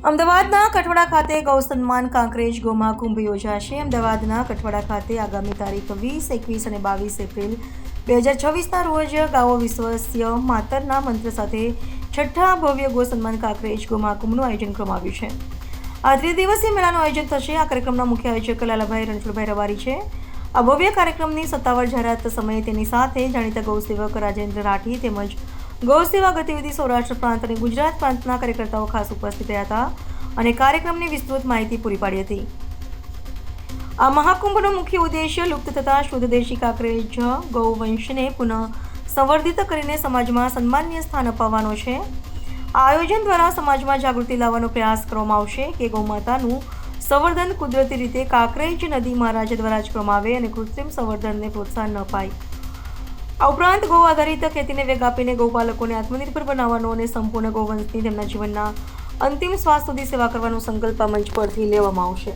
અમદાવાદના કઠવાડા ખાતે ગૌ સન્માન કાંકરેજ ગૌમહાકુંભ યોજાશે। અમદાવાદના કઠવાડા ખાતે આગામી તારીખ 20, 21 અને 22 એપ્રિલ 2026ના રોજ ગાવો વિશ્વસ્ય માતરના મંત્ર સાથે છઠ્ઠા ભવ્ય ગૌ સન્માન કાંકરેજ ગૌમહાકુંભનું આયોજન કરવામાં આવ્યું છે। આ ત્રિદિવસીય મેળાનું આયોજન થશે। આ કાર્યક્રમના મુખ્ય આયોજક લાલાભાઈ રણછોડભાઈ રવારી છે। આ ભવ્ય કાર્યક્રમની સત્તાવાર જાહેરાત સમયે તેની સાથે જાણીતા ગૌસેવક રાજેન્દ્ર રાઠી તેમજ ગૌસેવા ગતિવિધિ સૌરાષ્ટ્ર પ્રાંત અને ગુજરાત પ્રાંતના કાર્યકર્તાઓ ખાસ ઉપસ્થિત રહ્યા હતા અને કાર્યક્રમની વિસ્તૃત માહિતી પૂરી પાડી હતી। આ મહાકુંભનો મુખ્ય ઉદ્દેશ્ય લુપ્ત થતા શુદ્ધ દેશી કાંકરેજ ગૌવંશને પુનઃ સંવર્ધિત કરીને સમાજમાં સન્માનીય સ્થાન અપાવવાનો છે। આ આયોજન દ્વારા સમાજમાં જાગૃતિ લાવવાનો પ્રયાસ કરવામાં આવશે કે ગૌમાતાનું સંવર્ધન કુદરતી રીતે કાંકરેજ નદી મહારાજ દ્વારા જ કરવામાં આવે અને કૃત્રિમ સંવર્ધનને પ્રોત્સાહન ન અપાય। આ ઉપરાંત ગૌ આધારિત ખેતીને વેગ આપીને ગૌપાલકોને આત્મનિર્ભર બનાવવાનો અને સંપૂર્ણ ગૌવંશની તેમના જીવનના અંતિમ શ્વાસ સુધી સેવા કરવાનો સંકલ્પ આ મંચ પરથી લેવામાં આવશે।